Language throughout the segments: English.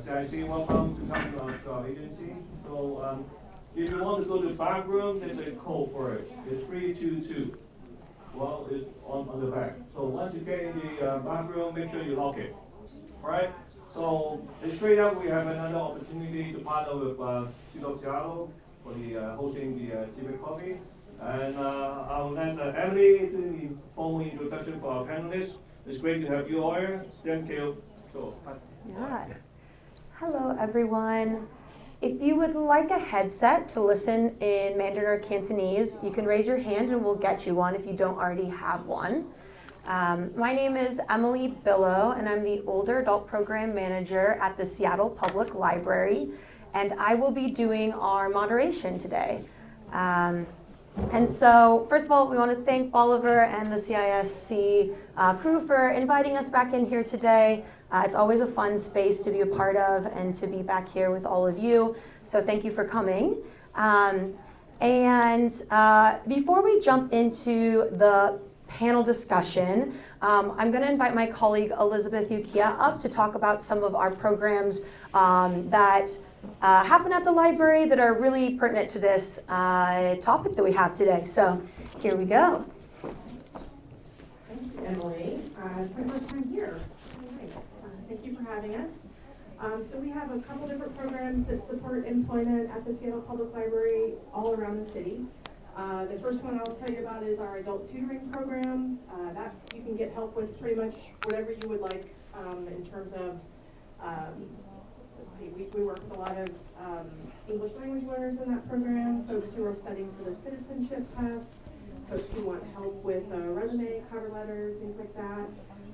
CIC, welcome to come to our agency. So if you want to go to the bathroom, there's a code for it. It's 322. Well, it's on the back. So once you get in the bathroom, make sure you lock it. All right? So straight up, we have another opportunity to partner with City of Seattle for the hosting the Civic coffee. And I'll let Emily do the formal introduction for our panelists. It's great to have you all here. Thank you. So, yeah. Hello, everyone. If you would like a headset to listen in Mandarin or Cantonese, you can raise your hand and we'll get you one if you don't already have one. My name is Emily Billow, and I'm the Older Adult Program Manager at the Seattle Public Library, and I will be doing our moderation today. And so, first of all, we want to thank Oliver and the CISC crew for inviting us back in here today. It's always a fun space to be a part of and to be back here with all of you. So thank you for coming. Before we jump into the panel discussion, I'm going to invite my colleague Elizabeth Ukiah up to talk about some of our programs that happen at the library that are really pertinent to this topic that we have today. So here we go. Thank you, Emily. It's my first time here. Very nice. Thank you for having us. So we have a couple different programs that support employment at the Seattle Public Library all around the city. The first one I'll tell you about is our adult tutoring program. That you can get help with pretty much whatever you would like in terms of let's see, we work with a lot of English language learners in that program, folks who are studying for the citizenship test, folks who want help with a resume, cover letter, things like that.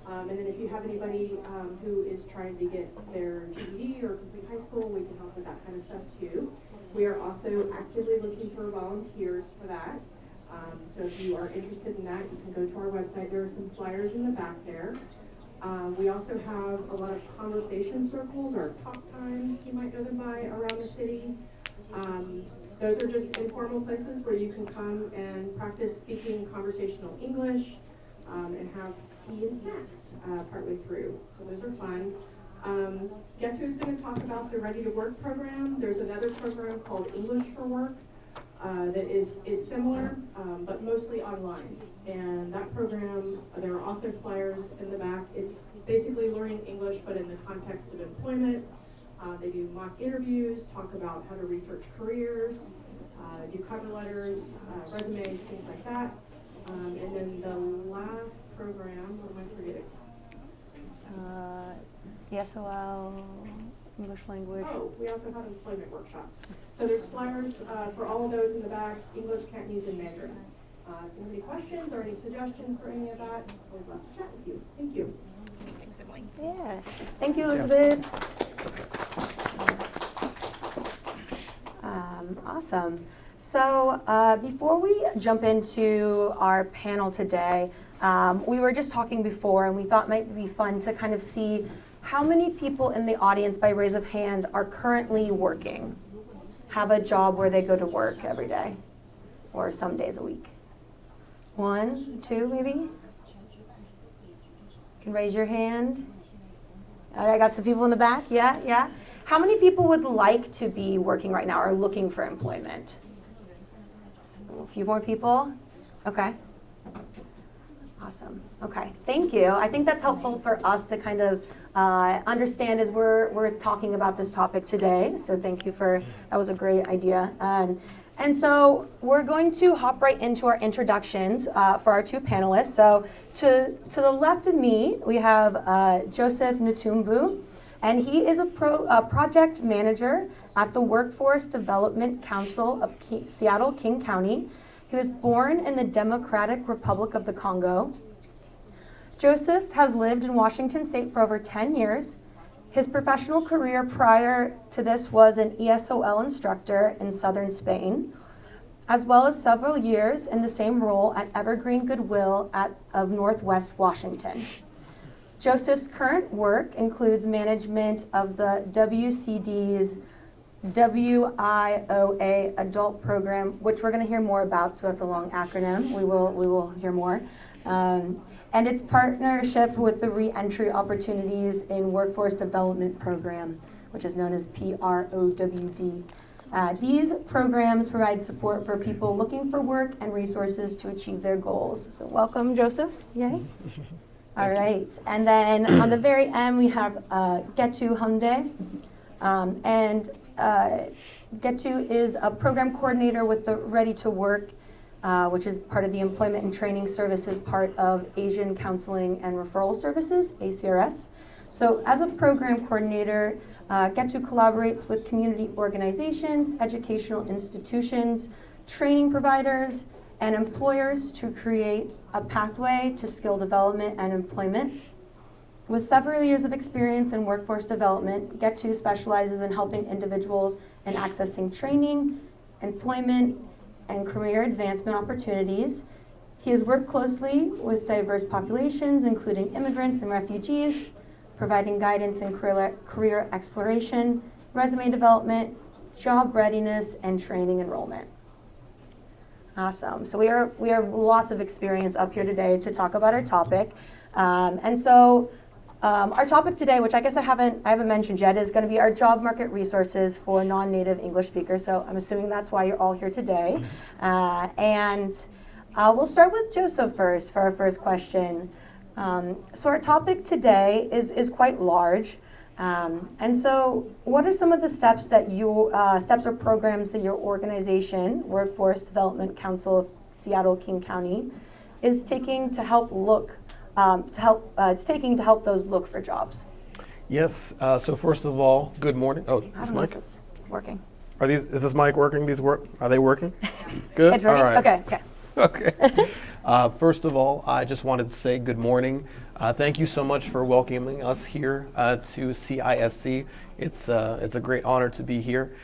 And then if you have anybody who is trying to get their GED or complete high school, we can help with that kind of stuff too. We are also actively looking for volunteers for that. So if you are interested in that, you can go to our website. There are some flyers in the back there. We also have a lot of conversation circles or talk times, you might know them by, around the city. Those are just informal places where you can come and practice speaking conversational English and have tea and snacks partway through. So those are fun. Gethu's going to talk about the Ready to Work program. There's another program called English for Work that is similar, but mostly online. And that program, there are also flyers in the back. It's basically learning English, but in the context of employment. They do mock interviews, talk about how to research careers, do cover letters, resumes, things like that. And then the last program, what am I forgetting? ESOL, English language. Oh, we also have employment workshops. So there's flyers for all of those in the back, English, Cantonese, and Mandarin. If you have any questions or any suggestions for any of that, we'd love to chat with you. Thank you. Yeah. Thank you, Elizabeth. Awesome. So before we jump into our panel today, we were just talking before, and we thought it might be fun to kind of see how many people in the audience, by raise of hand, are currently working, have a job where they go to work every day, or some days a week. 1, 2, maybe? You can raise your hand. All right, I got some people in the back. Yeah. How many people would like to be working right now or looking for employment? A few more people? Okay. Awesome. Okay, thank you. I think that's helpful for us to kind of understand as we're talking about this topic today. So thank you that was a great idea. And so we're going to hop right into our introductions for our two panelists. So to the left of me, we have Joseph Ntumbu, and he is a project manager at the Workforce Development Council of Seattle King County. He was born in the Democratic Republic of the Congo. Joseph has lived in Washington State for over 10 years. His professional career prior to this was an ESOL instructor in southern Spain, as well as several years in the same role at Evergreen Goodwill of Northwest Washington. Joseph's current work includes management of the WCD's WIOA adult program, which we're going to hear more about, so that's a long acronym. We will hear more. And its partnership with the Reentry Opportunities in Workforce Development Program, which is known as PROWD. These programs provide support for people looking for work and resources to achieve their goals. So welcome, Joseph. Yay. All right. And then on the very end, we have Getu Hyundai. Getu is a program coordinator with the Ready to Work, which is part of the Employment and Training Services part of Asian Counseling and Referral Services, ACRS. So as a program coordinator, Getu collaborates with community organizations, educational institutions, training providers, and employers to create a pathway to skill development and employment. With several years of experience in workforce development, Getu specializes in helping individuals in accessing training, employment, and career advancement opportunities. He has worked closely with diverse populations, including immigrants and refugees, providing guidance in career exploration, resume development, job readiness, and training enrollment. Awesome. So we have lots of experience up here today to talk about our topic. Our topic today, which I guess I haven't mentioned yet, is going to be our job market resources for non-native English speakers. So I'm assuming that's why you're all here today. We'll start with Joseph first for our first question. So our topic today is quite large. What are some of the steps that steps or programs that your organization, Workforce Development Council of Seattle-King County, is taking to help those look for jobs? Yes. So first of all, good morning. Oh, I is don't know mic? if it's working. Is this mic working? Are they working? Good. It's working? All right. Okay. Okay. First of all, I just wanted to say good morning. Thank you so much for welcoming us here to CISC. It's a great honor to be here.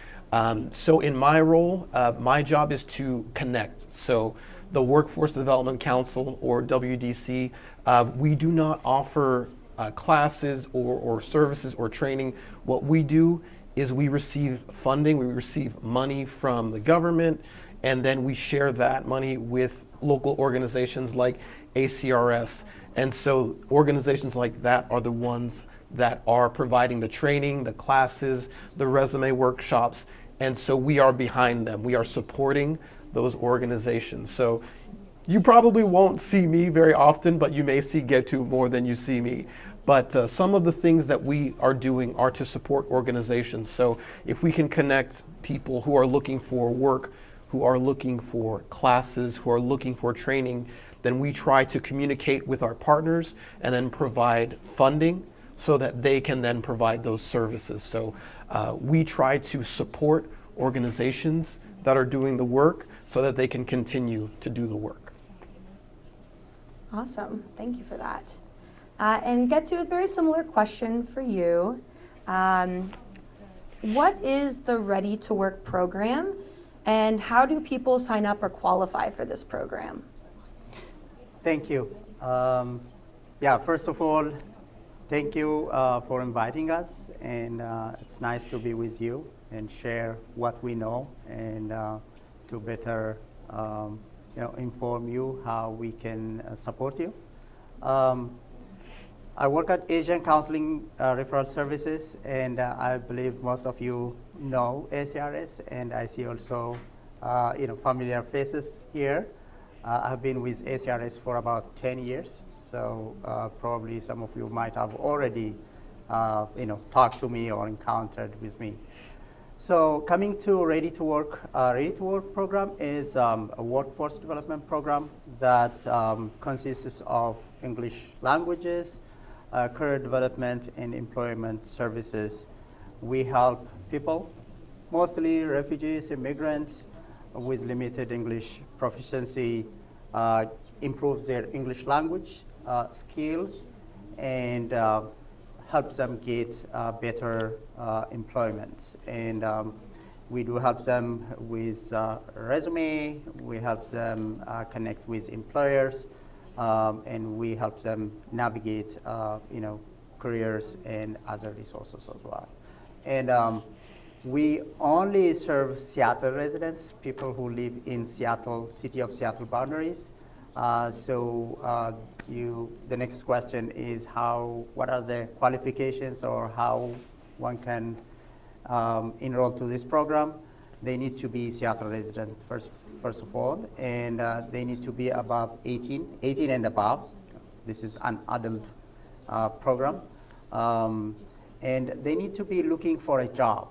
So in my role, my job is to connect. So the Workforce Development Council, or WDC, we do not offer classes or services or training. What we do is we receive funding, we receive money from the government, and then we share that money with local organizations like ACRS. And so organizations like that are the ones that are providing the training, the classes, the resume workshops, and so we are behind them. We are supporting those organizations. So you probably won't see me very often, but you may see Getu more than you see me. But some of the things that we are doing are to support organizations. So if we can connect people who are looking for work, who are looking for classes, who are looking for training, then we try to communicate with our partners and then provide funding so that they can then provide those services. So we try to support organizations that are doing the work so that they can continue to do the work. Awesome. Thank you for that. And get to a very similar question for you. What is the Ready to Work program, and how do people sign up or qualify for this program? Thank you. First of all, thank you for inviting us, and it's nice to be with you and share what we know and to better inform you how we can support you. I work at Asian Counseling Referral Services, and I believe most of you know ACRS, and I see also familiar faces here. I've been with ACRS for about 10 years, so probably some of you might have already talked to me or encountered with me. So coming to Ready to Work program is a workforce development program that consists of English languages, career development, and employment services. We help people, mostly refugees, immigrants, with limited English proficiency, improve their English language skills, and help them get better employment. And we do help them with resume, we help them connect with employers, and we help them navigate careers and other resources as well. And we only serve Seattle residents, people who live in Seattle, city of Seattle boundaries. The next question is what are the qualifications or how one can enroll to this program? They need to be Seattle resident first of all, and they need to be above 18 and above. This is an adult program. And they need to be looking for a job,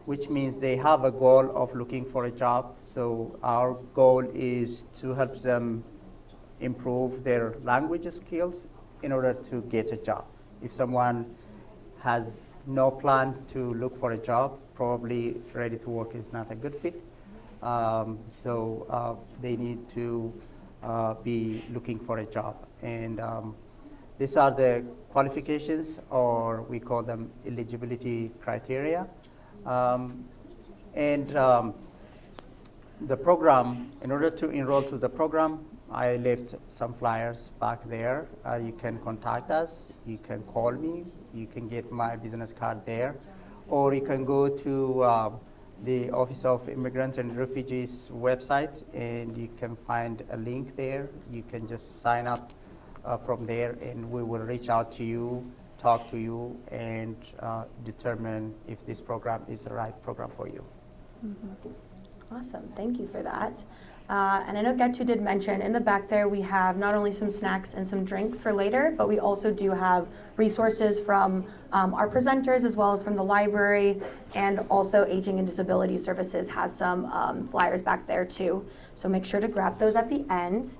which means they have a goal of looking for a job. So our goal is to help them improve their language skills in order to get a job. If someone has no plan to look for a job, probably ready to work is not a good fit. They need to be looking for a job. And these are the qualifications, or we call them eligibility criteria. The program, in order to enroll to the program, I left some flyers back there. You can contact us, you can call me, you can get my business card there, or you can go to the Office of Immigrants and Refugees website, and you can find a link there. You can just sign up from there, and we will reach out to you, talk to you, and determine if this program is the right program for you. Mm-hmm. Awesome, thank you for that. And I know Getu did mention in the back there we have not only some snacks and some drinks for later, but we also do have resources from our presenters as well as from the library, and also Aging and Disability Services has some flyers back there too. So make sure to grab those at the end.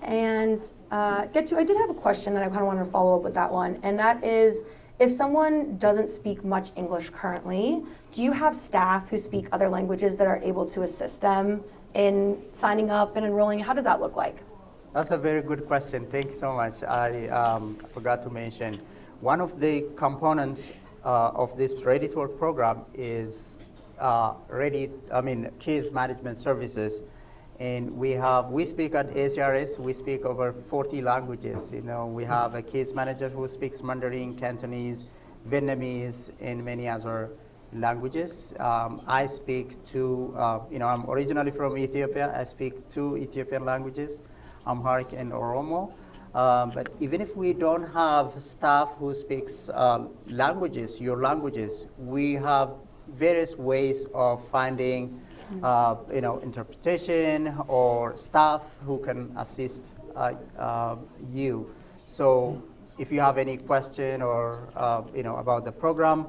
Getu, I did have a question that I kind of wanted to follow up with that one, and that is, if someone doesn't speak much English currently, do you have staff who speak other languages that are able to assist them in signing up and enrolling? How does that look like? That's a very good question. Thank you so much. I forgot to mention, one of the components of this Ready to Work program is case management services. And we speak at ACRS, we speak over 40 languages. We have a case manager who speaks Mandarin, Cantonese, Vietnamese, and many other languages. I speak I'm originally from Ethiopia. I speak 2 Ethiopian languages, Amharic and Oromo. But even if we don't have staff who speaks your languages, we have various ways of finding interpretation or staff who can assist you. So if you have any question or about the program,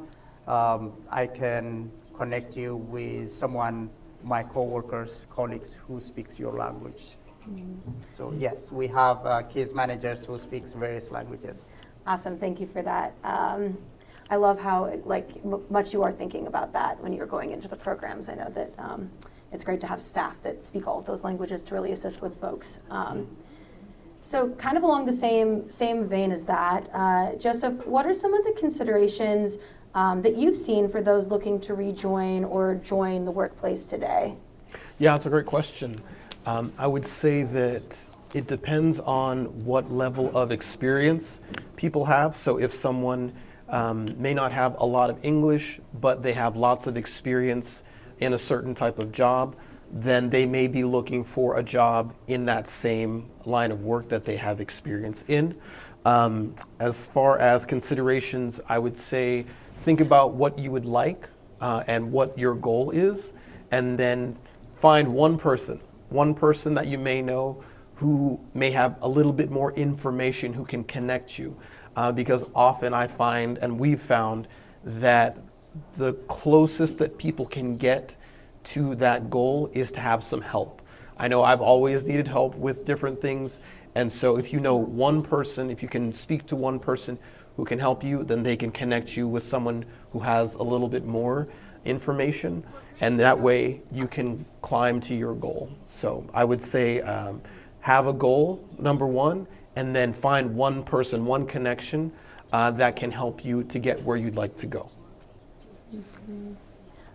I can connect you with someone, my coworkers, colleagues who speaks your language. Mm-hmm. So yes, we have case managers who speaks various languages. Awesome, thank you for that. I love how much you are thinking about that when you're going into the programs. I know that it's great to have staff that speak all of those languages to really assist with folks. So kind of along the same vein as that, Joseph, what are some of the considerations that you've seen for those looking to rejoin or join the workplace today? Yeah, that's a great question. I would say that it depends on what level of experience people have. So if someone may not have a lot of English, but they have lots of experience in a certain type of job, then they may be looking for a job in that same line of work that they have experience in. As far as considerations, I would say think about what you would like and what your goal is, and then find one person that you may know who may have a little bit more information who can connect you. Because often I find, and we've found, that the closest that people can get to that goal is to have some help. I know I've always needed help with different things, and so if you know one person, if you can speak to one person who can help you, then they can connect you with someone who has a little bit more information, and that way you can climb to your goal. So I would say have a goal, number one, and then find one person, one connection that can help you to get where you'd like to go. Mm-hmm.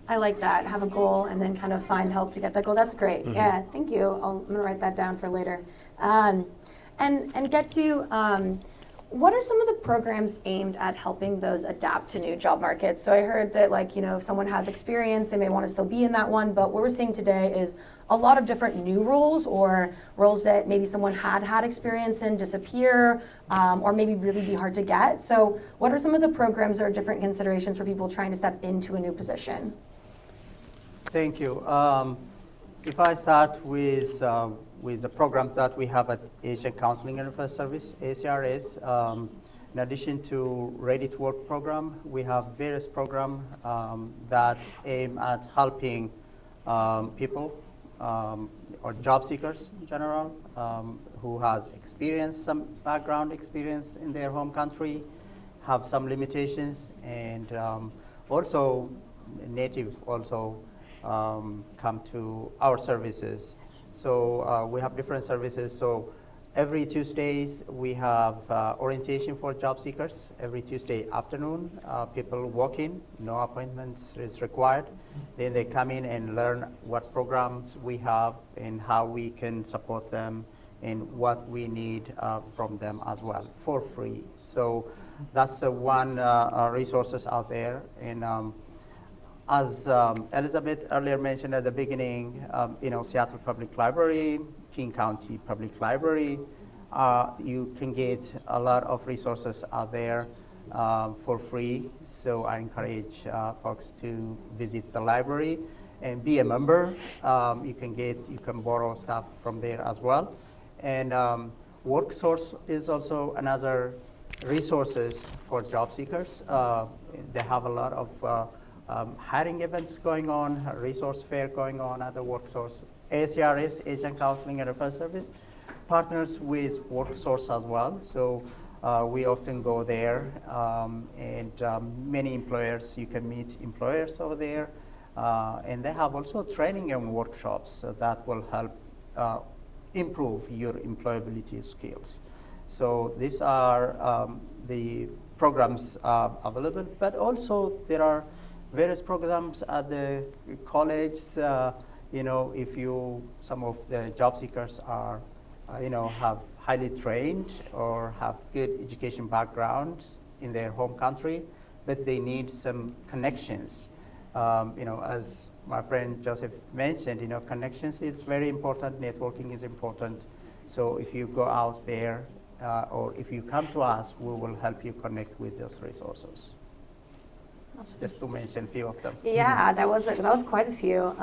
I like that. Have a goal and then kind of find help to get that goal. That's great. Mm-hmm. Yeah, thank you. I'm going to write that down for later. And get to what are some of the programs aimed at helping those adapt to new job markets? So I heard that, like, you know, if someone has experience, they may want to still be in that one, but what we're seeing today is a lot of different new roles, or roles that maybe someone had experience in disappear, or maybe really be hard to get. So what are some of the programs or different considerations for people trying to step into a new position? Thank you. If I start with the programs that we have at Asian Counseling and Referral Service, ACRS, in addition to Ready to Work program, we have various programs that aim at helping people or job seekers in general who has experience, some background experience in their home country, have some limitations, and also native also come to our services. So we have different services. So every Tuesdays we have orientation for job seekers. Every Tuesday afternoon, people walk in, no appointments is required. Then they come in and learn what programs we have and how we can support them and what we need from them as well for free. So that's the one resources out there. And as Elizabeth earlier mentioned at the beginning, Seattle Public Library, King County Public Library, you can get a lot of resources out there for free. So I encourage folks to visit the library and be a member. You can borrow stuff from there as well. And WorkSource is also another resources for job seekers. They have a lot of hiring events going on, a resource fair going on at the WorkSource. ACRS, Asian Counseling and Referral Service, partners with WorkSource as well. So we often go there, and many employers, you can meet employers over there. And they have also training and workshops that will help improve your employability skills. So these are the programs available, but also there are various programs at the college. If some of the job seekers are, have highly trained or have good education backgrounds in their home country, but they need some connections. As my friend Joseph mentioned, connections is very important, networking is important. So if you go out there or if you come to us, we will help you connect with those resources. Awesome. Just to mention a few of them. Yeah, that was quite a few.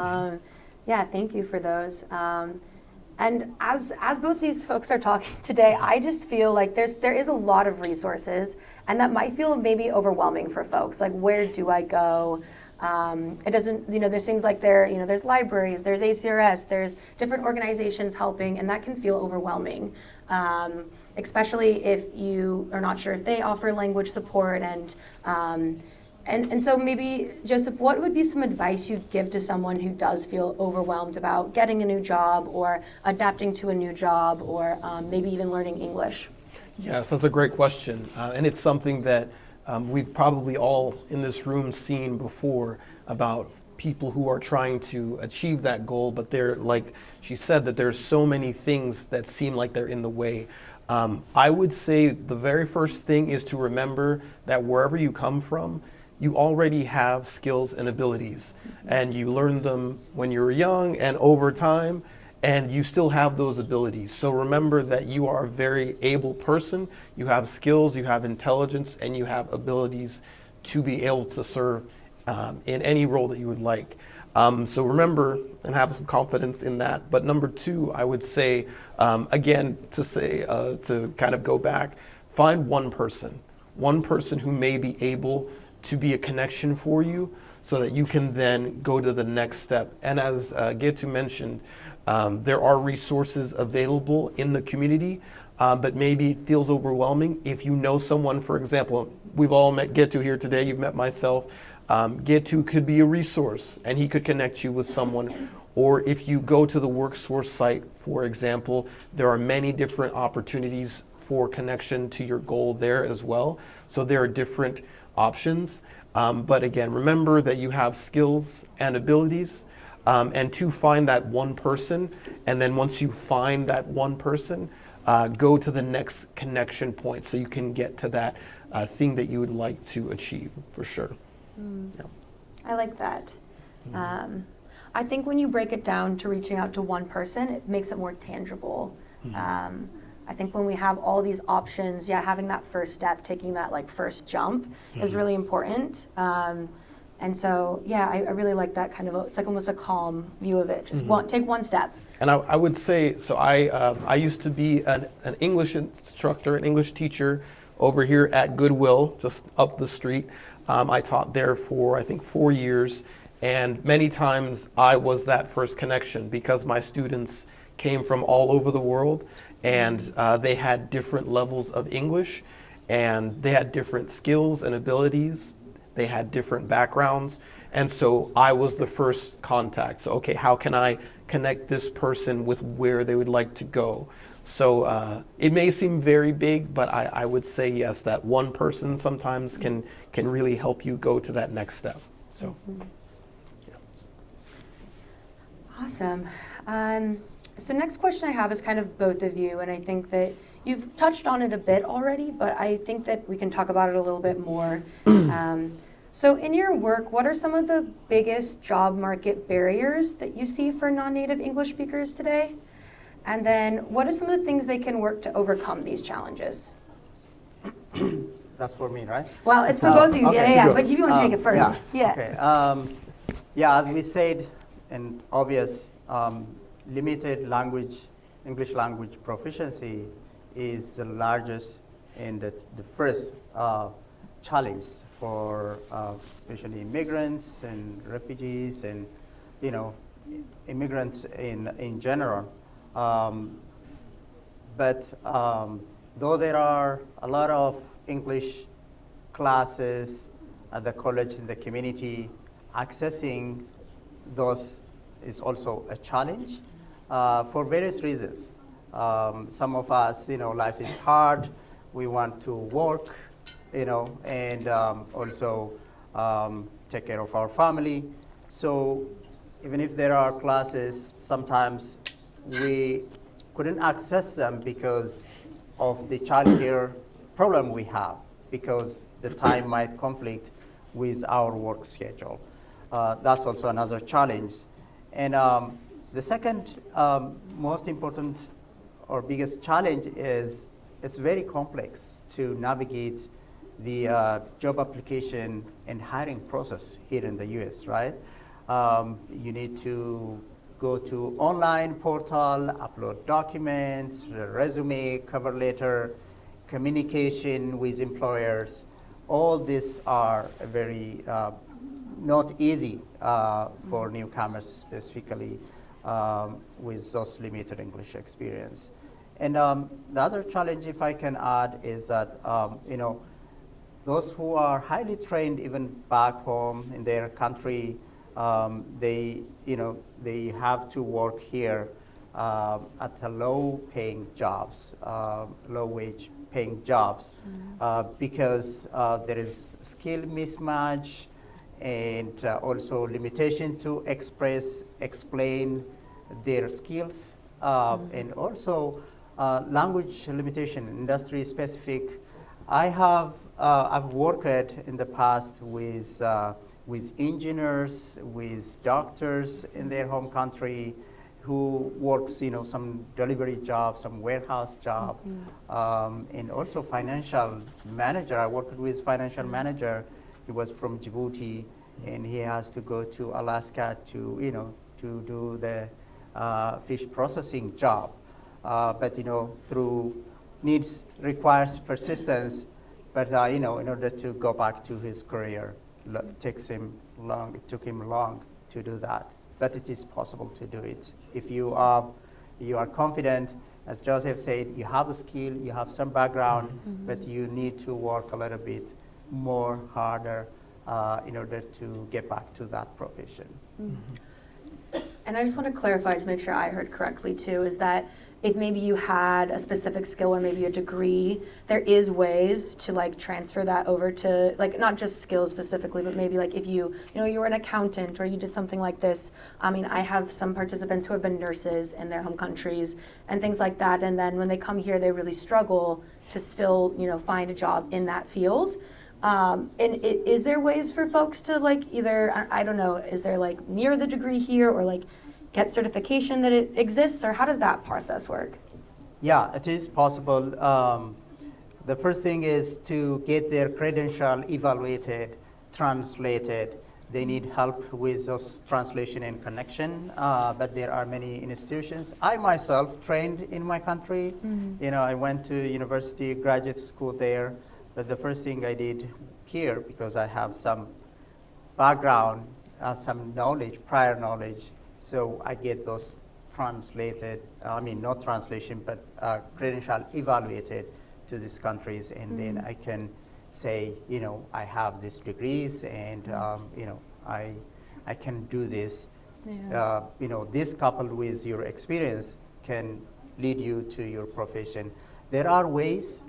Yeah, thank you for those. And as both these folks are talking today, I just feel like there is a lot of resources, and that might feel maybe overwhelming for folks. Like, where do I go? It doesn't, there seems like there's libraries, there's ACRS, there's different organizations helping, and that can feel overwhelming. Especially if you are not sure if they offer language support. And so maybe, Joseph, what would be some advice you'd give to someone who does feel overwhelmed about getting a new job or adapting to a new job, or maybe even learning English? Yes, that's a great question. And it's something that we've probably all in this room seen before, about people who are trying to achieve that goal, but they're, like she said, that there's so many things that seem like they're in the way. I would say the very first thing is to remember that wherever you come from, you already have skills and abilities, and you learn them when you're young and over time, and you still have those abilities. So remember that you are a very able person. You have skills, you have intelligence, and you have abilities to be able to serve in any role that you would like. So remember and have some confidence in that. But number two, I would say, again, to kind of go back, find one person who may be able to be a connection for you, so that you can then go to the next step. And as Getu mentioned, there are resources available in the community, but maybe it feels overwhelming. If you know someone, for example, we've all met Getu here today, you've met myself. Getu could be a resource, and he could connect you with someone. Or if you go to the WorkSource site, for example, there are many different opportunities for connection to your goal there as well. So there are different options. But again, remember that you have skills and abilities, and to find that one person. And then once you find that one person, go to the next connection point so you can get to that thing that you would like to achieve, for sure. Yeah. I like that. I think when you break it down to reaching out to one person, it makes it more tangible. I think when we have all these options, having that first step, taking that like first jump is really important. And so, I really like that kind of, it's like almost a calm view of it. Just take one step. And I would say, so I used to be an English instructor, an English teacher over here at Goodwill, just up the street. I taught there for, I think, 4 years. And many times I was that first connection because my students came from all over the world, and they had different levels of English, and they had different skills and abilities. They had different backgrounds. And so I was the first contact. So, okay, how can I connect this person with where they would like to go? So it may seem very big, but I would say yes, that one person sometimes can really help you go to that next step. So, Awesome. So next question I have is kind of both of you, and I think that you've touched on it a bit already, but I think that we can talk about it a little bit more. So in your work, what are some of the biggest job market barriers that you see for non-native English speakers today? And then what are some of the things they can work to overcome these challenges? That's for me, right? Well, it's for both of you, okay, but if you want to take it first. Okay. As we said, and obvious, limited English language proficiency is the largest and the first challenge for especially immigrants and refugees and immigrants in general. But though there are a lot of English classes at the college and the community, accessing those is also a challenge for various reasons. Some of us, life is hard. We want to work, and also take care of our family. So even if there are classes, sometimes we couldn't access them because of the childcare problem we have, because the time might conflict with our work schedule. That's also another challenge. And the second most important or biggest challenge is it's very complex to navigate the job application and hiring process here in the US, right? You need to go to online portal, upload documents, resume, cover letter, communication with employers. All these are very not easy for newcomers, specifically with those limited English experience. And the other challenge, if I can add, is that those who are highly trained, even back home in their country, they have to work here at a low-paying jobs, low-wage paying jobs, because there is skill mismatch and also limitation to explain their skills, and also language limitation, industry specific. I've worked in the past with engineers, with doctors in their home country, who works, some delivery job, some warehouse job, and also financial manager. I worked with financial manager. He was from Djibouti, and he has to go to Alaska to do the fish processing job. But through needs requires persistence. But in order to go back to his career, it took him long to do that. But it is possible to do it if you are confident. As Joseph said, you have a skill, you have some background, but you need to work a little bit more harder in order to get back to that profession. And I just want to clarify to make sure I heard correctly too, is that if maybe you had a specific skill or maybe a degree, there is ways to like transfer that over to like not just skills specifically, but maybe like if you know you were an accountant or you did something like this. I mean, I have some participants who have been nurses in their home countries and things like that, and then when they come here, they really struggle to still, you know, find a job in that field. Is there ways for folks to like either, I don't know, is there like near the degree here or like get certification that it exists, or how does that process work? Yeah, it is possible. The first thing is to get their credential evaluated, translated. They need help with those translation and connection, but there are many institutions. I myself trained in my country. You know, I went to university, graduate school there, but the first thing I did here, because I have some background, some knowledge, prior knowledge, so I get those translated, not translation, but credential evaluated to these countries, and then I can say, you know, I have these degrees, and you know, I can do this. Yeah. You know, this coupled with your experience can lead you to your profession. There are ways.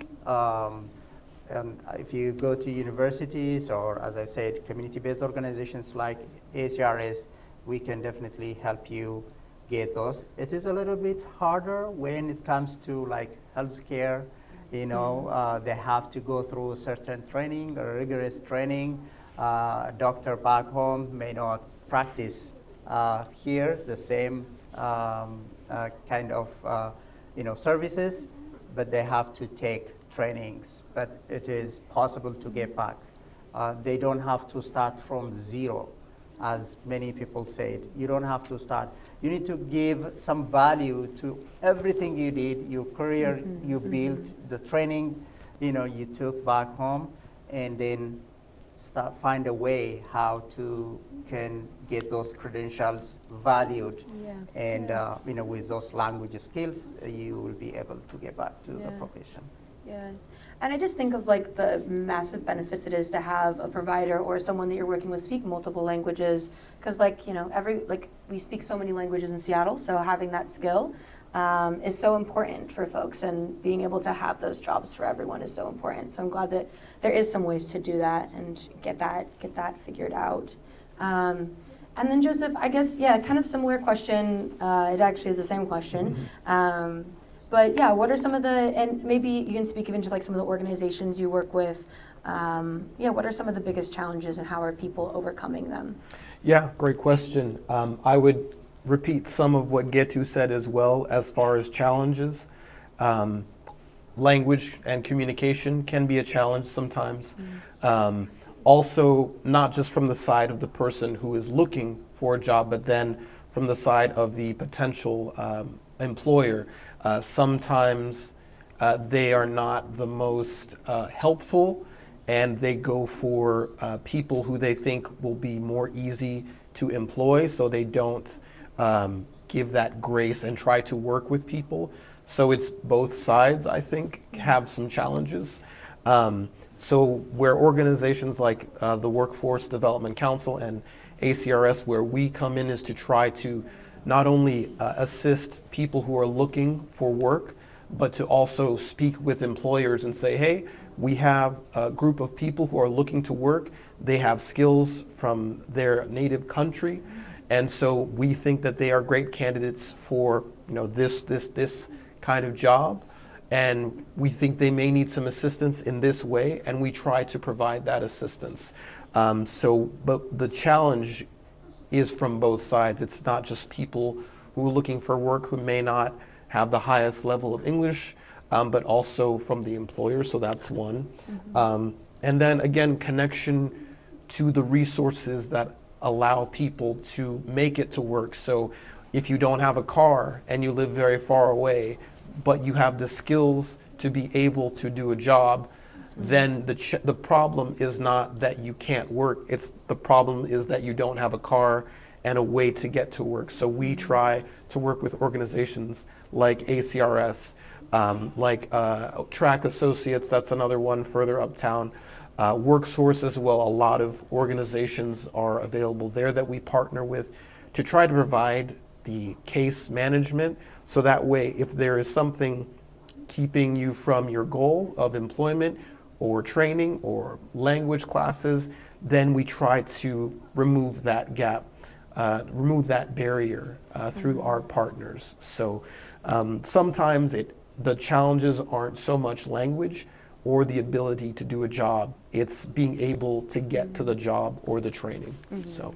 And if you go to universities or, as I said, community-based organizations like ACRS, we can definitely help you get those. It is a little bit harder when it comes to like healthcare. You know, they have to go through certain training or rigorous training. A doctor back home may not practice here the same kind of services, but they have to take trainings. But it is possible to get back. They don't have to start from zero, as many people said. You don't have to start. You need to give some value to everything you did, your career you built, the training you took back home, and then find a way how to can get those credentials valued. And with those language skills, you will be able to get back to the profession. Yeah, and I just think of like the massive benefits it is to have a provider or someone that you're working with speak multiple languages, because we speak so many languages in Seattle, so having that skill is so important for folks, and being able to have those jobs for everyone is so important. So I'm glad that there is some ways to do that and get that figured out. And then Joseph, I guess, kind of similar question. It actually is the same question. But yeah, what are some of and maybe you can speak even to like some of the organizations you work with. What are some of the biggest challenges and how are people overcoming them? Yeah, great question. I would repeat some of what Getu said as well as far as challenges. Language and communication can be a challenge sometimes. Also, not just from the side of the person who is looking for a job, but then from the side of the potential employer. Sometimes they are not the most helpful, and they go for people who they think will be more easy to employ, so they don't give that grace and try to work with people. So it's both sides, I think, have some challenges. So where organizations like the Workforce Development Council and ACRS, where we come in, is to try to not only assist people who are looking for work, but to also speak with employers and say, hey, we have a group of people who are looking to work. They have skills from their native country, and so we think that they are great candidates for this kind of job, and we think they may need some assistance in this way, and we try to provide that assistance. But the challenge is from both sides. It's not just people who are looking for work who may not have the highest level of English, but also from the employer, so that's one. And then again, connection to the resources that allow people to make it to work. So if you don't have a car and you live very far away, but you have the skills to be able to do a job, then the problem is not that you can't work. The problem is that you don't have a car and a way to get to work. So we try to work with organizations like ACRS, like Track Associates, that's another one further uptown. WorkSource as well, a lot of organizations are available there that we partner with to try to provide the case management. So that way, if there is something keeping you from your goal of employment or training or language classes, then we try to remove that gap, remove that barrier through our partners. So sometimes the challenges aren't so much language or the ability to do a job, it's being able to get to the job or the training. So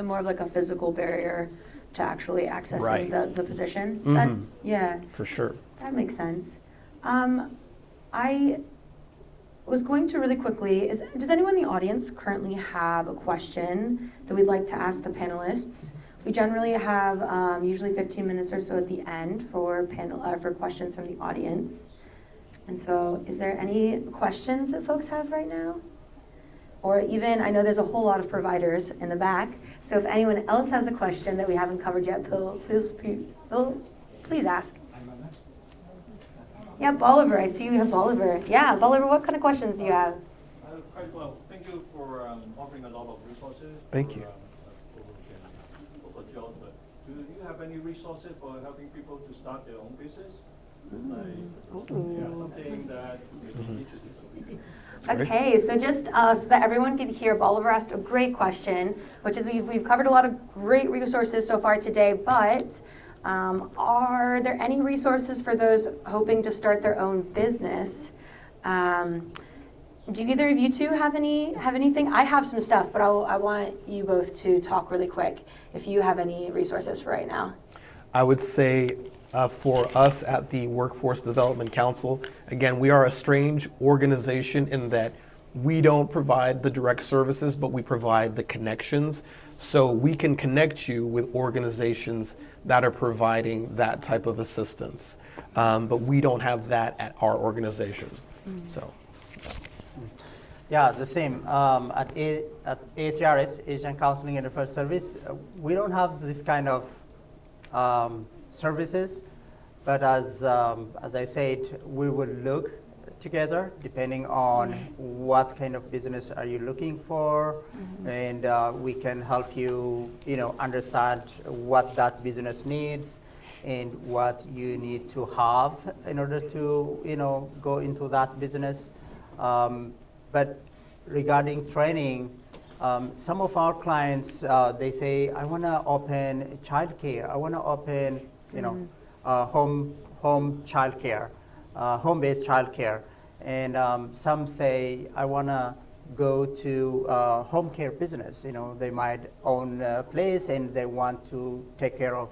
more of like a physical barrier to actually accessing Right. the position. Mhm. Yeah, For sure. that makes sense. I was going to really quickly, does anyone in the audience currently have a question that we'd like to ask the panelists? We generally have usually 15 minutes or so at the end for for questions from the audience. And so is there any questions that folks have right now? Or even, I know there's a whole lot of providers in the back, so if anyone else has a question that we haven't covered yet, please ask. Yeah, Bolivar, I see you have Bolivar. Yeah, Bolivar, what kind of questions do you have? Quite well. Thank you for offering a lot of resources. Thank you. For jobs, but do you have any resources for helping people to start their own business? Something that may be interesting for people. Okay, so just so that everyone can hear, Bolivar asked a great question, which is we've covered a lot of great resources so far today, but are there any resources for those hoping to start their own business? Do either of you two have anything? I have some stuff, but I want you both to talk really quick if you have any resources for right now. I would say for us at the Workforce Development Council, again, we are a strange organization in that we don't provide the direct services, but we provide the connections. So we can connect you with organizations that are providing that type of assistance. But we don't have that at our organization. So. Yeah, the same. At ACRS, Asian Counseling and Referral Service, we don't have this kind of services, but as I said, we will look together depending on what kind of business are you looking for, and we can help you, understand what that business needs and what you need to have in order to, go into that business. But regarding training, some of our clients, they say, I want to open childcare. I want to open, home childcare, home-based childcare. And some say, I want to go to home care business. They might own a place and they want to take care of,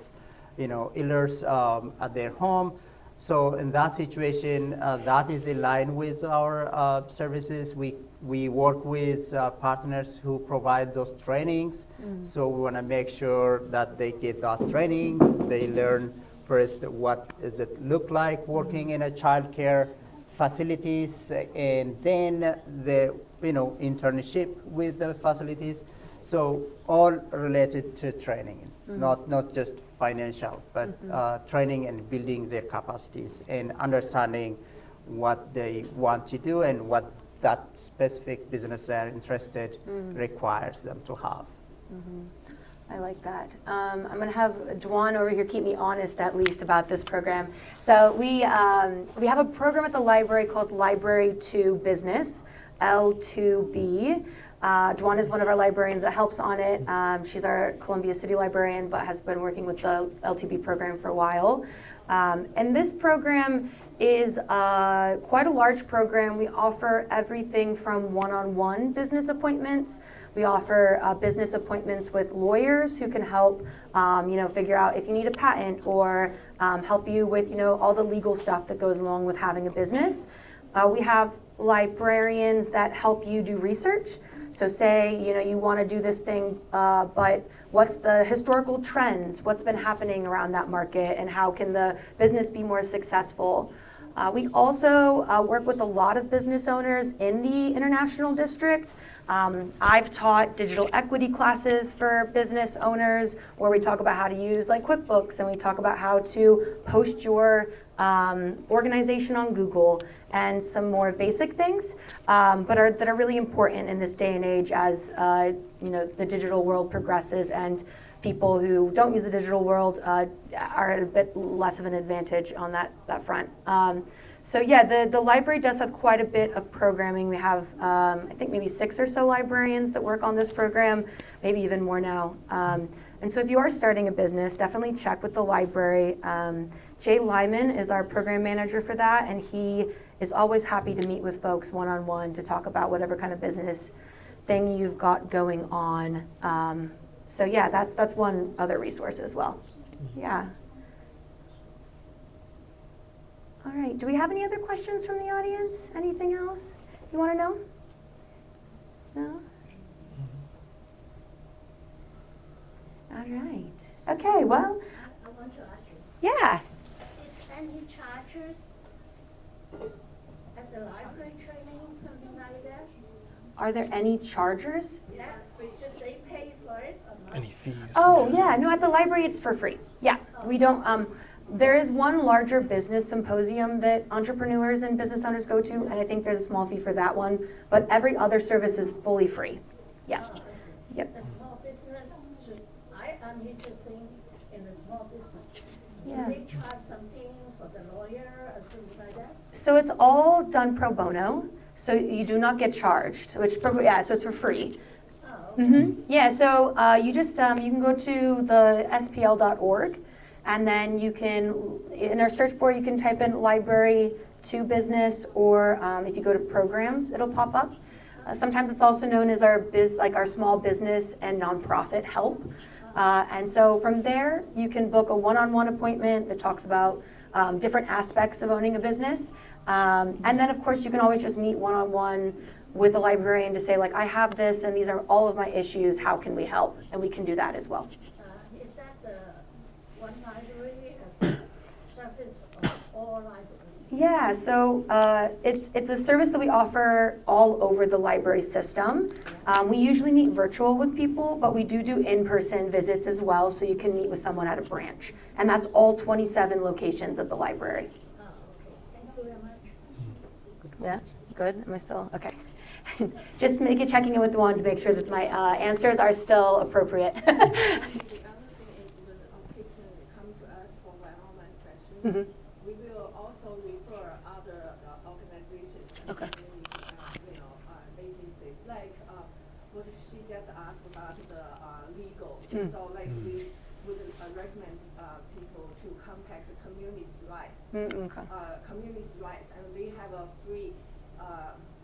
elders at their home. So in that situation, that is in line with our services. We work with partners who provide those trainings. So we want to make sure that they get that trainings. They learn first what does it look like working in a child care facilities, and then the internship with the facilities. So all related to training, not just financial, but training and building their capacities and understanding what they want to do and what that specific business they're interested requires them to have. I like that. I'm going to have Dwan over here keep me honest, at least, about this program. So we have a program at the library called Library to Business, L2B. Dwan is one of our librarians that helps on it. She's our Columbia City librarian, but has been working with the L2B program for a while. And this program is quite a large program. We offer everything from one-on-one business appointments. We offer business appointments with lawyers who can help, figure out if you need a patent or help you with, all the legal stuff that goes along with having a business. We have librarians that help you do research. So say, you want to do this thing, but what's the historical trends? What's been happening around that market, and how can the business be more successful? We also work with a lot of business owners in the International District. I've taught digital equity classes for business owners where we talk about how to use like QuickBooks, and we talk about how to post your organization on Google and some more basic things, but that are really important in this day and age as the digital world progresses and people who don't use the digital world are at a bit less of an advantage on that front. So yeah, the library does have quite a bit of programming. We have, I think maybe 6 or so librarians that work on this program, maybe even more now. And so if you are starting a business, definitely check with the library. Jay Lyman is our program manager for that, and he is always happy to meet with folks one-on-one to talk about whatever kind of business thing you've got going on. So yeah, that's one other resource as well. Yeah. All right, do we have any other questions from the audience? Anything else you want to know? No? All right. Okay, well. I want to ask you, Yeah. is any charges at the library training, something like that? Are there any chargers? Yeah, should they pay for it or not? Any fees? Oh, yeah, no, at the library it's for free. Yeah, we don't, there is one larger business symposium that entrepreneurs and business owners go to, and I think there's a small fee for that one, but every other service is fully free. Yeah. Yep. The small business, I'm interested in the small business. Yeah. Do they charge something for the lawyer or something like that? So it's all done pro bono, so you do not get charged, so it's for free. Oh, okay. Mm-hmm. Yeah, so you just, you can go to the spl.org, and then you can, in our search bar, you can type in library to business, or if you go to programs, it'll pop up. Sometimes it's also known as our our small business and nonprofit help. And so from there, you can book a one-on-one appointment that talks about different aspects of owning a business. And then, of course, you can always just meet one-on-one with a librarian to say, like, I have this, and these are all of my issues. How can we help? And we can do that as well. Is that the one library service of all libraries? Yeah, so it's a service that we offer all over the library system. We usually meet virtual with people, but we do in-person visits as well, so you can meet with someone at a branch. And that's all 27 locations of the library. Oh, okay. Thank you very much. Yeah, good? Am I still? Okay. Just checking in with Juan to make sure that my answers are still appropriate. The other thing is when people come to us for one-on-one session, Mhm. we will also refer other organizations and Okay. agencies. Like what she just asked about the legal. Mm. So like we would recommend people to contact the community rights. Okay. Community rights, and we have a free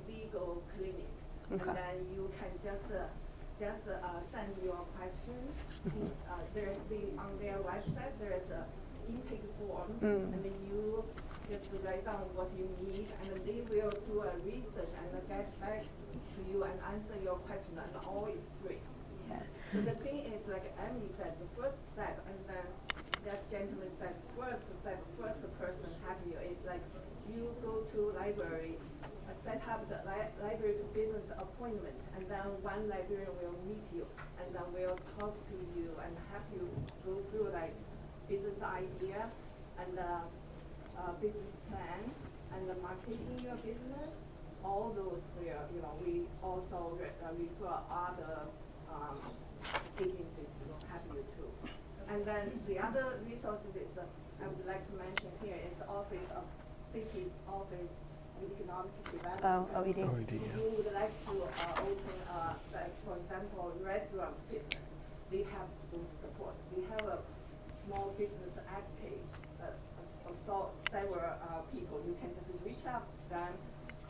legal clinic. Okay. And then you can just send your questions. On their website, there is a intake form, and then you just write down what you need, and then they will do a research and get back to you and answer your question, and all is free. Yeah. So the thing is, like Emily said, the first step, and then that gentleman said, first person help you is like you go to library, set up the library to business appointment, and then one librarian will meet you, and then will talk to you and help you go through like business idea and business plan and the marketing your business. All those we also refer other agencies to help you too. And then the other resources is I would like to mention here is Office of City's Office of Economic Development. Oh, OED. OED, If yeah. you would like to open, like for example, restaurant business, they have those support. We have a small business ad page, so several people. You can just reach out to them,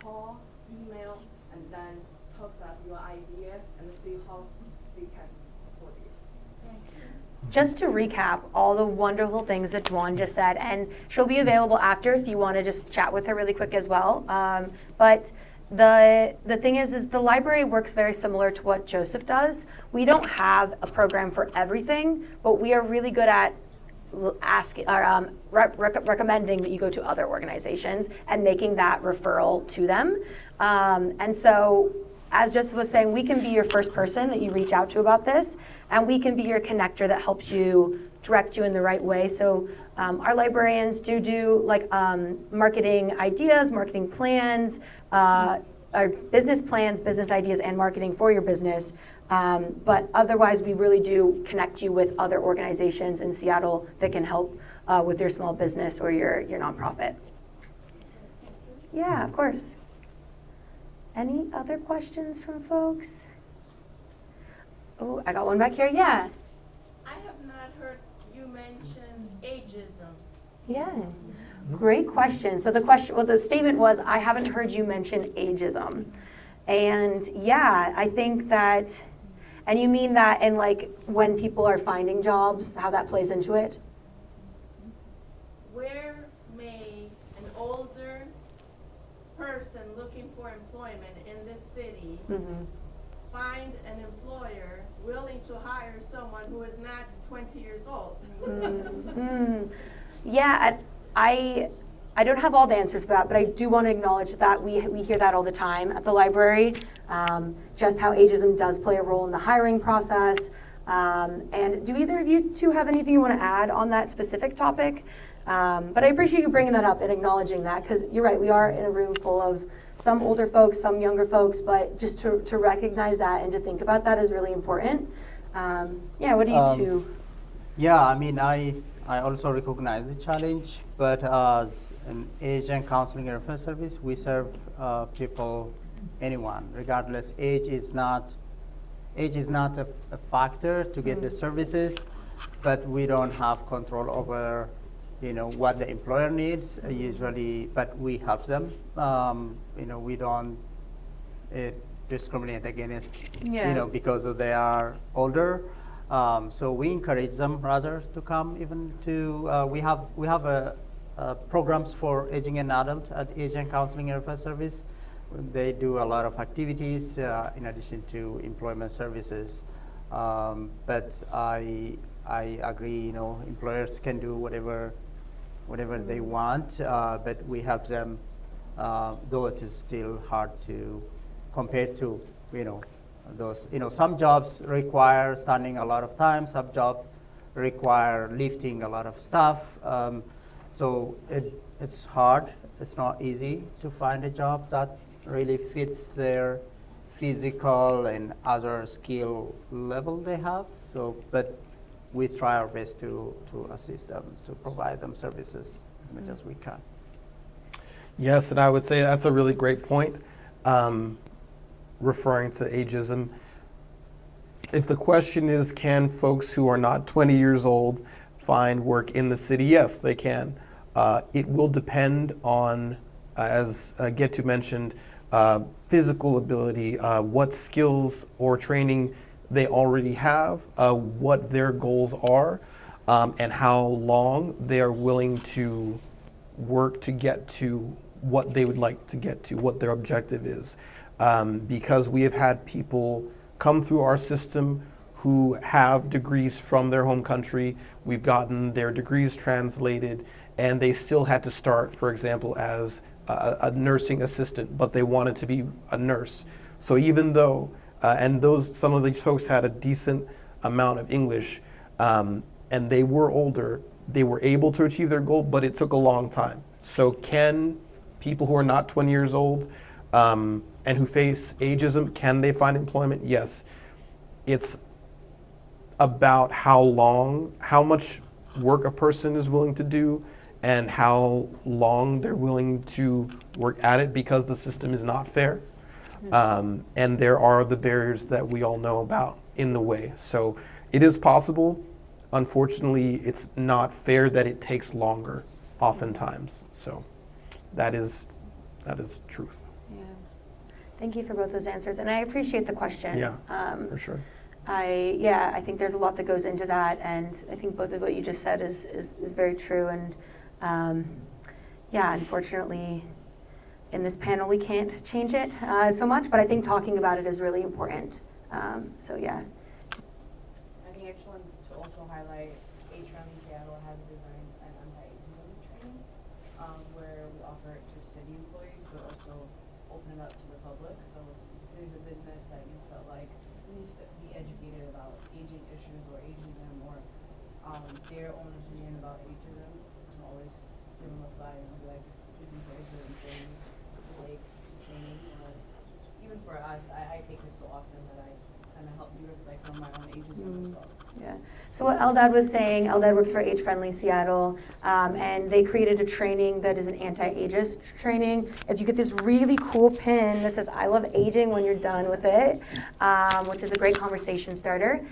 call, email, and then talk about your idea and see how they can support you. Thank you. Just to recap all the wonderful things that Juan just said, and she'll be available after if you want to just chat with her really quick as well. But the thing is the library works very similar to what Joseph does. We don't have a program for everything, but we are really good at asking or recommending that you go to other organizations and making that referral to them. And so, as Joseph was saying, we can be your first person that you reach out to about this, and we can be your connector that helps you direct you in the right way. So our librarians do like marketing ideas, marketing plans, our business plans, business ideas, and marketing for your business. But otherwise, we really do connect you with other organizations in Seattle that can help with your small business or your nonprofit. Yeah, of course. Any other questions from folks? Oh, I got one back here. Yeah. I have not heard you mention ageism. Yeah. Great question. So the statement was, I haven't heard you mention ageism. And yeah, I think that, and you mean that in like when people are finding jobs, how that plays into it? Where may an older person looking for employment in this city find an employer willing to hire someone who is not 20 years old? Yeah, I don't have all the answers for that, but I do want to acknowledge that we hear that all the time at the library, just how ageism does play a role in the hiring process. And do either of you two have anything you want to add on that specific topic? But I appreciate you bringing that up and acknowledging that, because you're right, we are in a room full of some older folks, some younger folks, but just to recognize that and to think about that is really important. Yeah, what do you two? Yeah, I mean, I also recognize the challenge, but as an Asian counseling and referral service, we serve people, anyone, regardless. Age is not a factor to get the services, but we don't have control over, what the employer needs usually, but we help them. We don't discriminate against, because they are older. So we encourage them rather to come even to, we have programs for aging and adult at Asian Counseling and Referral Service. They do a lot of activities in addition to employment services. But I agree, employers can do whatever they want, but we help them, though it is still hard to compare to, those, some jobs require standing a lot of time, some jobs require lifting a lot of stuff. So it's hard, it's not easy to find a job that really fits their physical and other skill level they have. So, but we try our best to assist them, to provide them services as much as we can. Yes, and I would say that's a really great point. Referring to ageism, if the question is, can folks who are not 20 years old find work in the city? Yes, they can. It will depend on, as Getu mentioned, physical ability, what skills or training they already have, what their goals are, and how long they are willing to work to get to what they would like to get to, what their objective is. Because we have had people come through our system who have degrees from their home country. We've gotten their degrees translated, and they still had to start, for example, as a nursing assistant, but they wanted to be a nurse. So even though, some of these folks had a decent amount of English, and they were older, they were able to achieve their goal, but it took a long time. So can people who are not 20 years old, and who face ageism, can they find employment? Yes. It's about how much work a person is willing to do and how long they're willing to work at it, because the system is not fair. And there are the barriers that we all know about in the way. So it is possible. Unfortunately, it's not fair that it takes longer oftentimes. So that is truth. Thank you for both those answers, and I appreciate the question. Yeah, for sure. I think there's a lot that goes into that, and I think both of what you just said is very true. And unfortunately, in this panel, we can't change it so much, but I think talking about it is really important. I think I just want to also highlight Atrium in Seattle has designed an anti-ageism training where we offer it to city employees, but also open it up to the public. So if there's a business that you felt like needs to be educated about aging issues or ageism or their own opinion about ageism, you can always give them a fly and be like, this is very good employees to like training or even for us, I take it so often that I kind of help me reflect on my own ageism as well. Yeah. So what Eldad was saying, Eldad works for Age Friendly Seattle, and they created a training that is an anti-ageist training. As you get this really cool pin that says "I love aging" when you're done with it, which is a great conversation starter.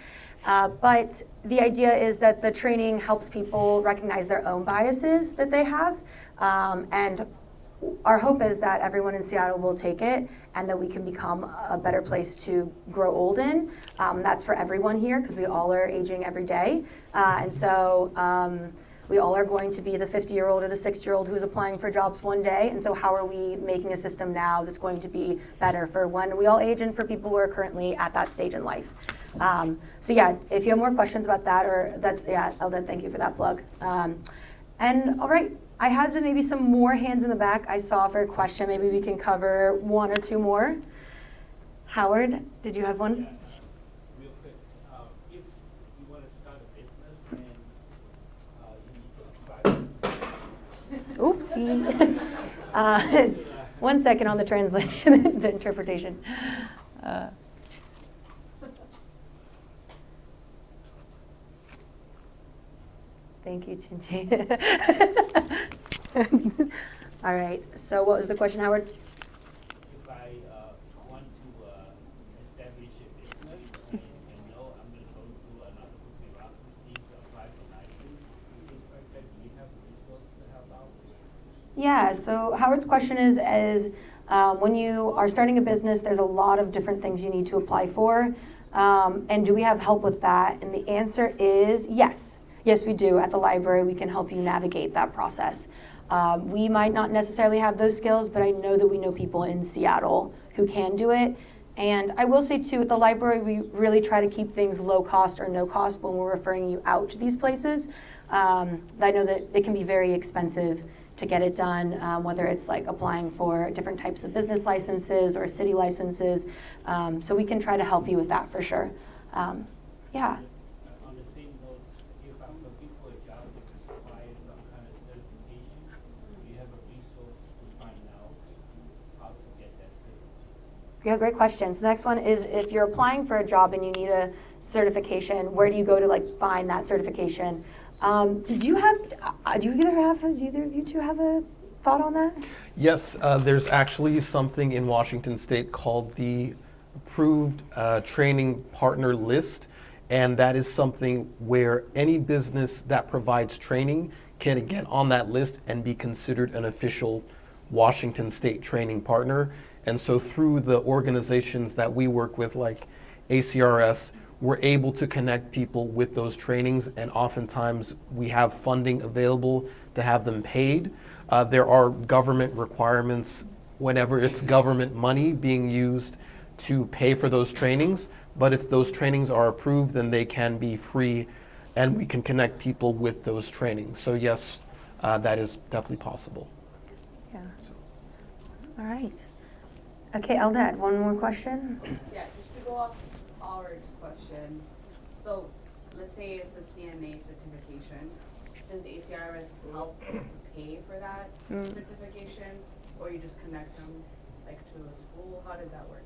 But the idea is that the training helps people recognize their own biases that they have, and our hope is that everyone in Seattle will take it and that we can become a better place to grow old in. That's for everyone here because we all are aging every day. And so we all are going to be the 50-year-old or the 60-year-old who's applying for jobs one day. And so how are we making a system now that's going to be better for when we all age and for people who are currently at that stage in life? So yeah, if you have more questions about that, or that's, yeah, Eldad, thank you for that plug. And all right. I had maybe some more hands in the back I saw for a question. Maybe we can cover one or two more. Howard, did you have one? Yeah, real quick. If you want to start a business and you need to apply. Oopsie. 1 second on the translation, the interpretation. Thank you, Chinchi. All right, so what was the question, Howard? If I want to establish a business and know I'm going to go through another bureaucracy to apply for license, things like that, do you have resources to help out? Yeah, so Howard's question is when you are starting a business, there's a lot of different things you need to apply for. And do we have help with that? And the answer is yes. Yes, we do. At the library, we can help you navigate that process. We might not necessarily have those skills, but I know that we know people in Seattle who can do it. And I will say, too, at the library, we really try to keep things low cost or no cost when we're referring you out to these places. I know that it can be very expensive to get it done, whether it's like applying for different types of business licenses or city licenses. So we can try to help you with that for sure. Yeah. On the same note, if I'm looking for a job that requires some kind of certification, do you have a resource to find out how to get that certification? Yeah, great question. So the next one is if you're applying for a job and you need a certification, where do you go to like find that certification? Do either of you two have a thought on that? Yes, there's actually something in Washington State called the Approved Training Partner List, and that is something where any business that provides training can get on that list and be considered an official Washington State training partner. And so through the organizations that we work with, like ACRS, we're able to connect people with those trainings, and oftentimes we have funding available to have them paid. There are government requirements whenever it's government money being used to pay for those trainings, but if those trainings are approved, then they can be free, and we can connect people with those trainings. So yes, that is definitely possible. Yeah. All right. Okay, Eldad, one more question? Yeah, just to go off Howard's question. So let's say it's a CNA certification. Does ACRS help pay for that certification, or you just connect them like to a school? How does that work?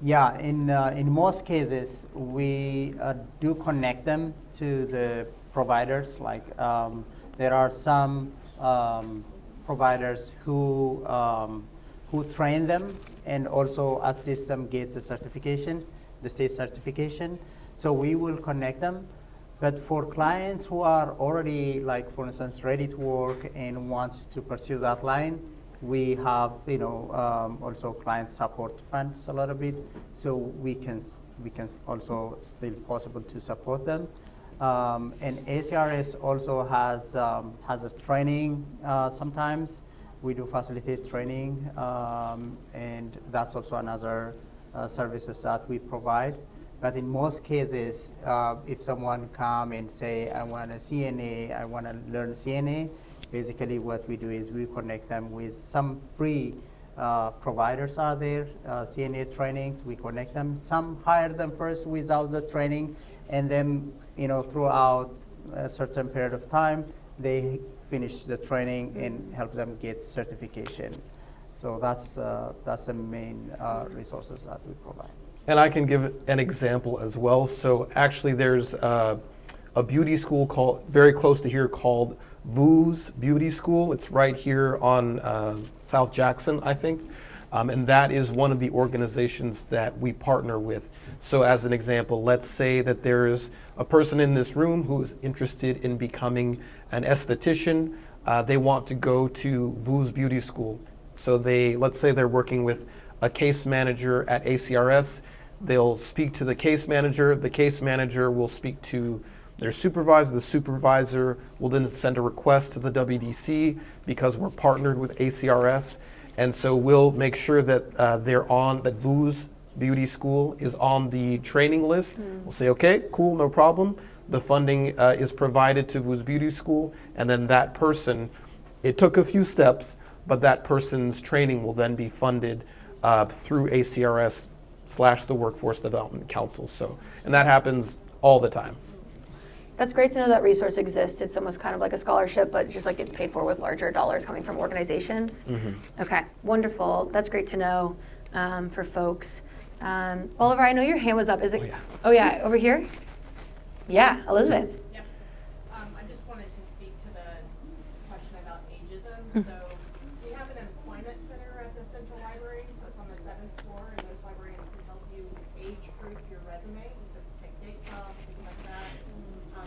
Yeah, in most cases, we do connect them to the providers. Like there are some providers who train them and also assist them get the certification, the state certification. So we will connect them. But for clients who are already, like for instance, ready to work and wants to pursue that line, we have, also client support funds a little bit, so we can also still possible to support them. And ACRS also has a training sometimes. We do facilitate training, and that's also another services that we provide. But in most cases, if someone come and say, I want a CNA, I want to learn CNA, basically what we do is we connect them with some free providers are there, CNA trainings, we connect them. Some hire them first without the training, and then throughout a certain period of time, they finish the training and help them get certification. So that's the main resources that we provide. And I can give an example as well. So actually there's a beauty school very close to here called VU's Beauty School. It's right here on South Jackson, I think. And that is one of the organizations that we partner with. So as an example, let's say that there's a person in this room who is interested in becoming an esthetician. They want to go to VU's Beauty School. So let's say they're working with a case manager at ACRS. They'll speak to the case manager. The case manager will speak to their supervisor. The supervisor will then send a request to the WDC because we're partnered with ACRS. And so we'll make sure that that VU's Beauty School is on the training list. We'll say, okay, cool, no problem. The funding is provided to VU's Beauty School. And then that person, it took a few steps, but that person's training will then be funded through ACRS/the Workforce Development Council. So, and that happens all the time. That's great to know that resource exists. It's almost kind of like a scholarship, but just like it's paid for with larger dollars coming from organizations. Okay, wonderful. That's great to know for folks. Oliver, I know your hand was up. Is it? Oh, yeah. Oh yeah, over here? Yeah, Elizabeth. Yep. I just wanted to speak to the question about ageism. So we have an employment center at the Central Library, so it's on the 7th floor, and those librarians can help you age-proof your resume. So take date things like that.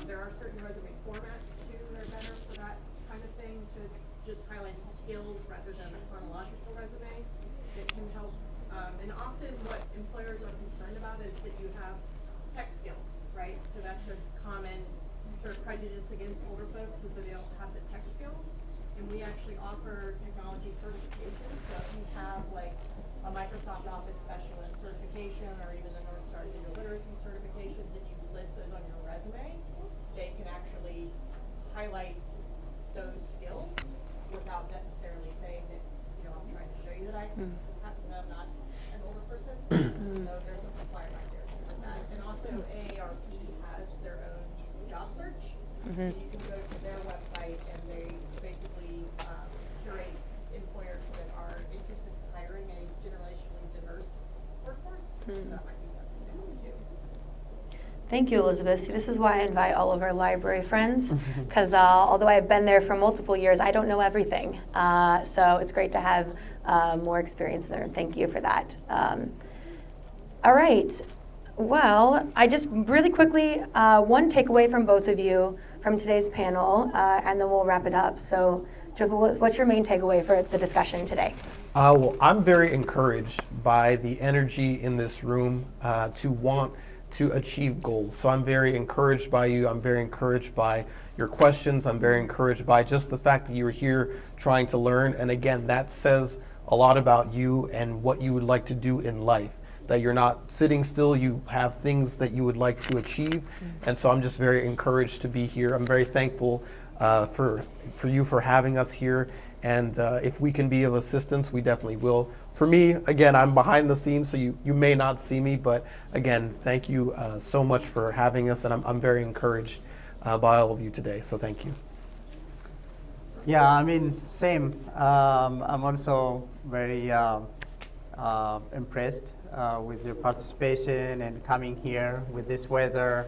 There are certain resume formats too that are better for that kind of thing, to just highlight skills rather than a chronological resume that can help. And often what employers are concerned about is that you have tech skills, right? So that's a common sort of prejudice against older folks, is that they don't have the tech skills. And we actually offer technology certification. So if you have like a Microsoft Office specialist certification or even the North Star Digital Literacy certifications, and you list those on your resume, they can actually highlight those skills without necessarily saying that, I'm trying to show you that I'm not an older person. So there's a requirement there for that. And also AARP has their own job search. So you can go to their website and they basically curate employers that are interested in hiring a generationally diverse workforce. So that might be something that we do. Thank you, Elizabeth. See, this is why I invite all of our library friends, because although I've been there for multiple years, I don't know everything. So it's great to have more experience there, and thank you for that. All right. Well, I just really quickly, one takeaway from both of you from today's panel, and then we'll wrap it up. So, Joe, what's your main takeaway for the discussion today? Well, I'm very encouraged by the energy in this room to want to achieve goals. So I'm very encouraged by you. I'm very encouraged by your questions. I'm very encouraged by just the fact that you're here trying to learn. And again, that says a lot about you and what you would like to do in life. That you're not sitting still, you have things that you would like to achieve. And so I'm just very encouraged to be here. I'm very thankful for you for having us here. And if we can be of assistance, we definitely will. For me, again, I'm behind the scenes, so you may not see me, but again, thank you so much for having us, and I'm very encouraged by all of you today, so thank you. Yeah, I mean, same. I'm also very impressed with your participation and coming here with this weather,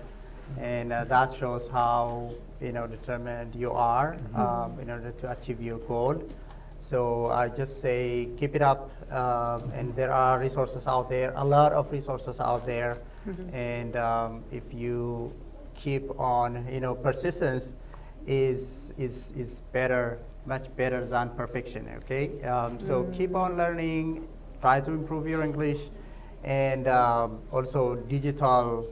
and that shows how determined you are in order to achieve your goal. So I just say keep it up, and there are resources out there, a lot of resources out there, and if you keep on, persistence is better, much better than perfection. Okay, so keep on learning, try to improve your English, and also digital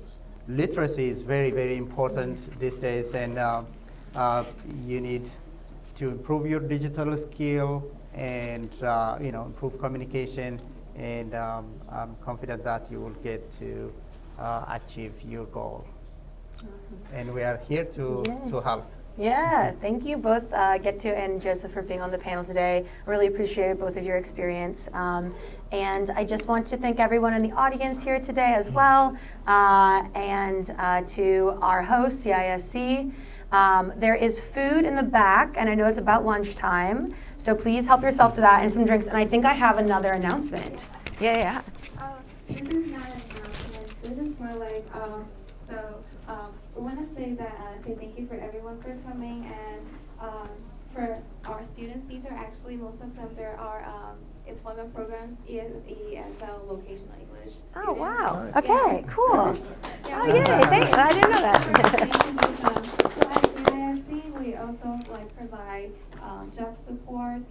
literacy is very, very important these days, and you need to improve your digital skill and improve communication, and I'm confident that you will get to achieve your goal. And we are here to help. Yeah, thank you both, Gettu and Joseph, for being on the panel today. Really appreciate both of your experience. And I just want to thank everyone in the audience here today as well, and to our host, CISC. There is food in the back, and I know it's about lunchtime, So please help yourself to that and some drinks. And I think I have another announcement. Yeah. This is not an announcement. This is more like, we want to say thank you for everyone for coming, and for our students, these are actually, most of them, there are employment programs, ESL, vocational English students. Oh, wow. Nice. Okay, cool. Yeah. Oh, yay, thanks. I didn't know that. So at ISC, we also provide job support,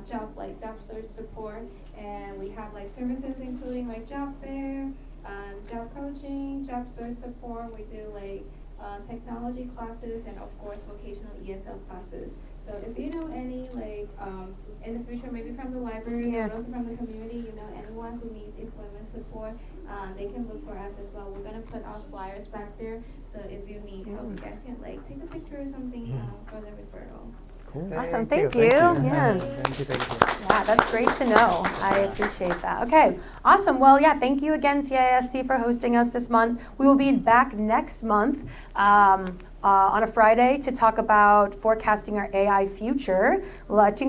job search support, and we have services including job fair, job coaching, job search support. We do technology classes, and of course vocational ESL classes. So if you know any in the future, maybe from the library and also from the community, anyone who needs employment support, they can look for us as well. We're gonna put our flyers back there, so if you need help, you guys can take a picture or something for the referral. Cool. Awesome, thank you. Yeah. Thank you. Yeah, that's great to know. I appreciate that. Okay, awesome. Well, yeah, thank you again, CISC, for hosting us this month. We will be back next month on a Friday to talk about forecasting our AI future. Last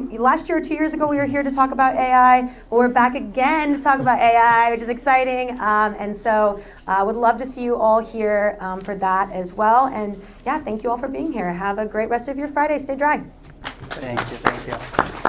year, 2 years ago, we were here to talk about AI, but we're back again to talk about AI, which is exciting. And so I would love to see you all here for that as well. And yeah, thank you all for being here. Have a great rest of your Friday. Stay dry. Thank you.